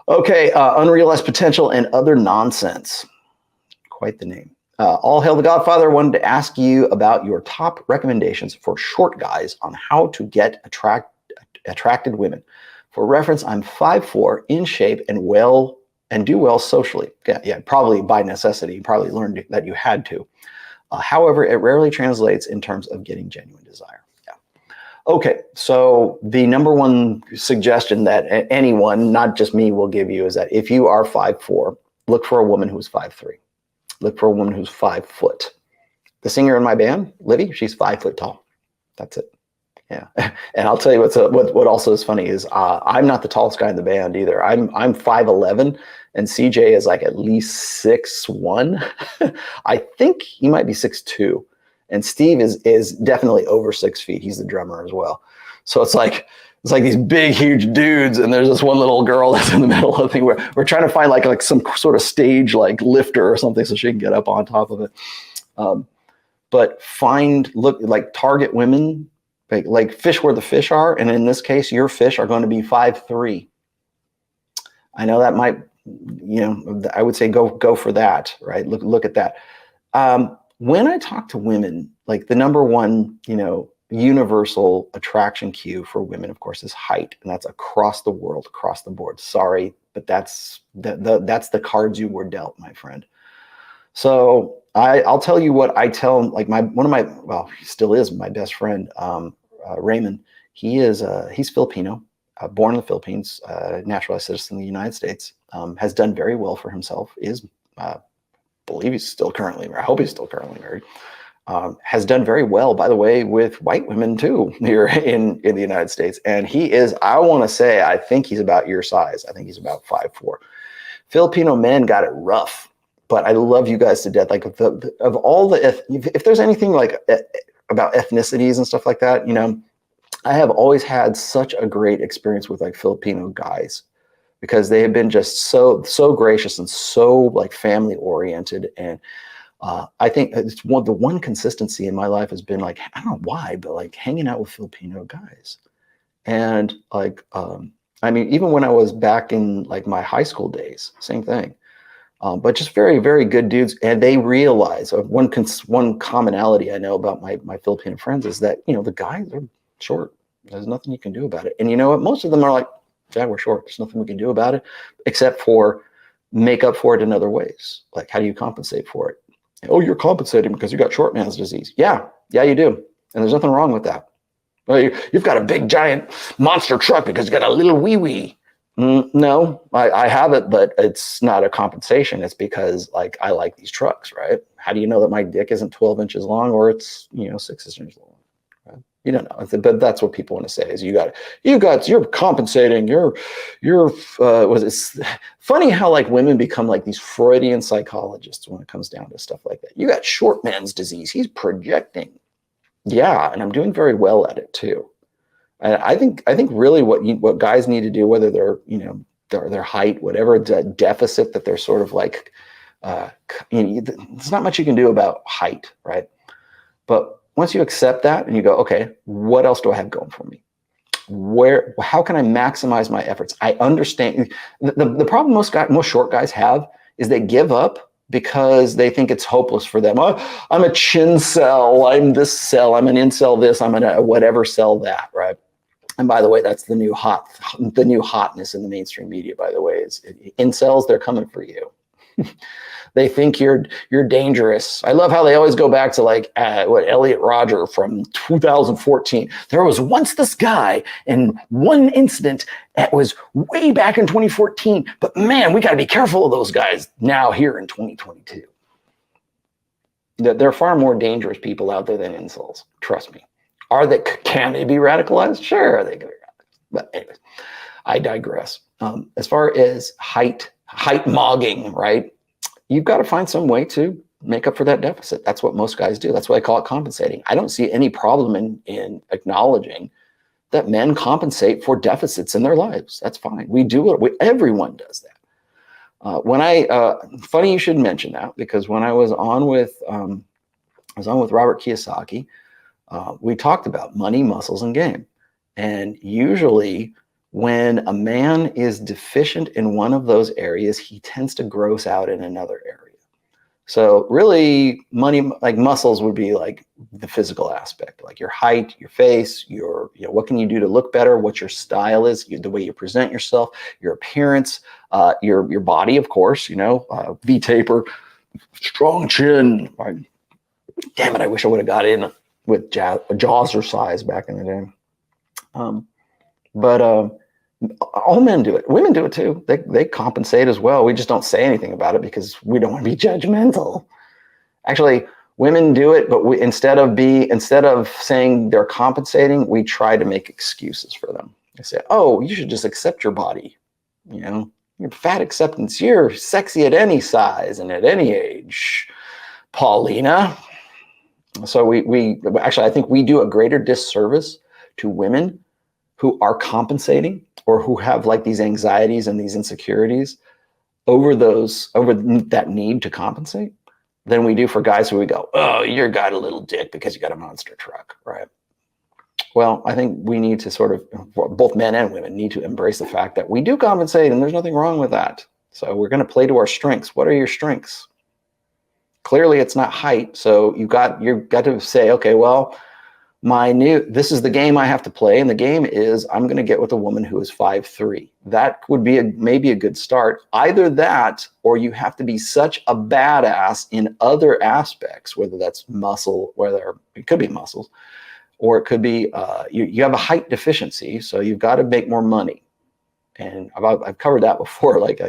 Okay, unrealized potential and other nonsense. Quite the name. All hail the Godfather. Wanted to ask you about your top recommendations for short guys on how to get attracted women. For reference, I'm 5'4", in shape, and do well socially. Yeah, probably by necessity. You probably learned that you had to. However, it rarely translates in terms of getting genuine desire. Okay, so the number one suggestion that anyone, not just me, will give you is that if you are 5'4", look for a woman who's 5'3". Look for a woman who's 5 foot. The singer in my band, Livy, she's 5 foot tall. That's it. Yeah, and I'll tell you what also is funny is I'm not the tallest guy in the band either. I'm 5'11", and CJ is like at least 6'1". I think he might be 6'2". And Steve is definitely over 6 feet. He's the drummer as well. So it's like these big, huge dudes, and there's this one little girl that's in the middle of the thing. We're trying to find like some sort of stage like lifter or something so she can get up on top of it. But target women like fish where the fish are, and in this case, your fish are going to be 5'3". I know that might, I would say go for that, right? Look at that. When I talk to women, like the number one, universal attraction cue for women, of course, is height, and that's across the world, across the board. Sorry, but that's the cards you were dealt, my friend. So I'll tell you what I tell like he still is my best friend, Raymond. He's Filipino, born in the Philippines, naturalized citizen of the United States, has done very well for himself. Believe he's still currently married. I hope he's still currently married. Has done very well, by the way, with white women too here in the United States. And he is, I want to say, I think he's about your size. I think he's about 5'4". Filipino men got it rough, but I love you guys to death. Like of all if there's anything like about ethnicities and stuff like that, I have always had such a great experience with like Filipino guys, because they have been just so gracious and so like family oriented. And I think it's the one consistency in my life has been like, I don't know why, but like hanging out with Filipino guys. And like, even when I was back in like my high school days, same thing. But just very, very good dudes. And they realize one commonality I know about my Filipino friends is that, the guys are short. There's nothing you can do about it. And you know what? Most of them are like, yeah, we're short. There's nothing we can do about it except for make up for it in other ways. Like, how do you compensate for it? Oh, you're compensating because you got short man's disease. Yeah, you do. And there's nothing wrong with that. Well, you've got a big, giant monster truck because you got a little wee-wee. No, I have it, but it's not a compensation. It's because like I like these trucks, right? How do you know that my dick isn't 12 inches long or it's 6 inches long? Right? You don't know, but that's what people want to say is you're compensating. It's funny how like women become like these Freudian psychologists when it comes down to stuff like that. You got short man's disease. He's projecting. Yeah, and I'm doing very well at it too. And I think really what guys need to do, whether they're their height, whatever deficit that they're sort of like, there's not much you can do about height, right? But once you accept that and you go, okay, what else do I have going for me? How can I maximize my efforts? I understand the problem most short guys have is they give up because they think it's hopeless for them. Oh, I'm a chin cell. I'm this cell. I'm an incel this. I'm a whatever cell that, right? And by the way, that's the new hotness in the mainstream media, by the way, is incels, they're coming for you. They think you're dangerous. I love how they always go back to like Elliot Rodger from 2014. There was once this guy in one incident that was way back in 2014, but man, we got to be careful of those guys now here in 2022. There are far more dangerous people out there than incels. Trust me. Can they be radicalized? Sure, they can be radicalized. But anyways, I digress. As far as height mogging, right? You've got to find some way to make up for that deficit. That's what most guys do. That's why I call it compensating. I don't see any problem in acknowledging that men compensate for deficits in their lives. That's fine. We do it. Everyone does that. Funny you should mention that, because when I was on with Robert Kiyosaki, we talked about money, muscles, and game. And usually when a man is deficient in one of those areas, he tends to gross out in another area. So really money, like muscles would be like the physical aspect, like your height, your face, your, what can you do to look better, what your style is, the way you present yourself, your appearance, your body, of course, V-taper, strong chin. Damn it, I wish I would have got in with jaws or size back in the day. But all men do it. Women do it too. They compensate as well. We just don't say anything about it because we don't want to be judgmental. Actually, women do it, but instead of saying they're compensating, we try to make excuses for them. I say, "Oh, you should just accept your body. Your fat acceptance. You're sexy at any size and at any age, Paulina." So we actually, I think we do a greater disservice to women who are compensating or who have like these anxieties and these insecurities over that need to compensate than we do for guys who we go, "Oh, you got a little dick because you got a monster truck," right? Well, I think we need to sort of, both men and women need to embrace the fact that we do compensate and there's nothing wrong with that. So we're going to play to our strengths. What are your strengths? Clearly it's not height. So you've got to say, okay, well, this is the game I have to play. And the game is I'm going to get with a woman who is 5'3". That would be maybe a good start. Either that, or you have to be such a badass in other aspects, whether that's muscle, whether it could be muscles, or it could be, you have a height deficiency. So you've got to make more money. And I've covered that before, like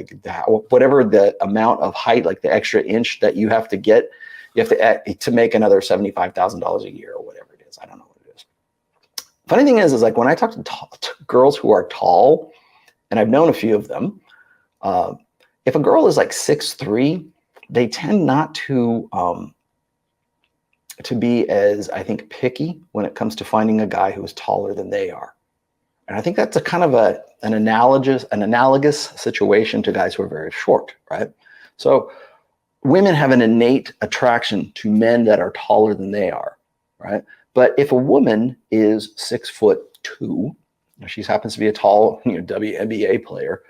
whatever the amount of height, like the extra inch that you have to get, you have to make another $75,000 a year or whatever it is. I don't know what it is. Funny thing is like when I talk to girls who are tall, and I've known a few of them, if a girl is like 6'3", they tend not to be as, I think, picky when it comes to finding a guy who is taller than they are. And I think that's a kind of an analogous situation to guys who are very short, right? So women have an innate attraction to men that are taller than they are, right? But if a woman is 6'2", she happens to be a tall, WNBA player,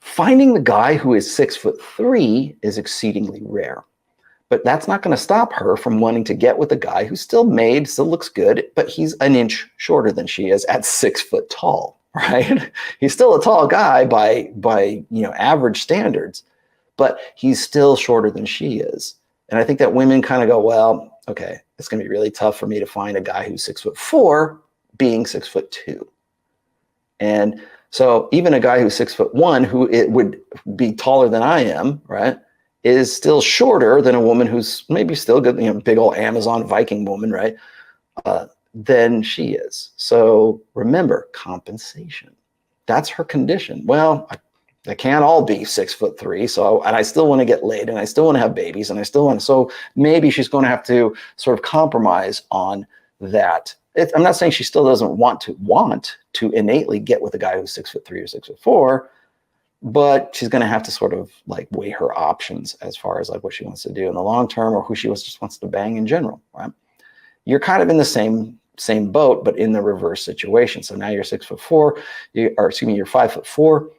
finding the guy who is 6'3" is exceedingly rare. But that's not going to stop her from wanting to get with a guy who's still looks good, but he's an inch shorter than she is at 6 foot tall, right? He's still a tall guy by average standards, but he's still shorter than she is. And I think that women kind of go, well, okay, it's going to be really tough for me to find a guy who's 6'4", being 6'2". And so even a guy who's 6'1", who it would be taller than I am, right, is still shorter than a woman who's maybe still good, big old Amazon Viking woman, right, than she is. So remember, compensation. That's her condition. Well, they can't all be 6'3", and I still want to get laid, and I still want to have babies, and I still want to, so maybe she's going to have to sort of compromise on that. I'm not saying she still doesn't want to innately get with a guy who's 6'3" or 6'4", but she's going to have to sort of like weigh her options as far as like what she wants to do in the long term or who she just wants to bang in general, right? You're kind of in the same boat, but in the reverse situation. So now you're 6'4", you're 5'4",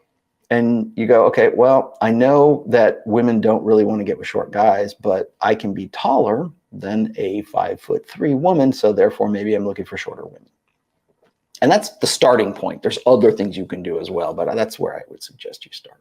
and you go, okay, well, I know that women don't really want to get with short guys, but I can be taller than a 5'3" woman, so therefore maybe I'm looking for shorter women. And that's the starting point. There's other things you can do as well, but that's where I would suggest you start.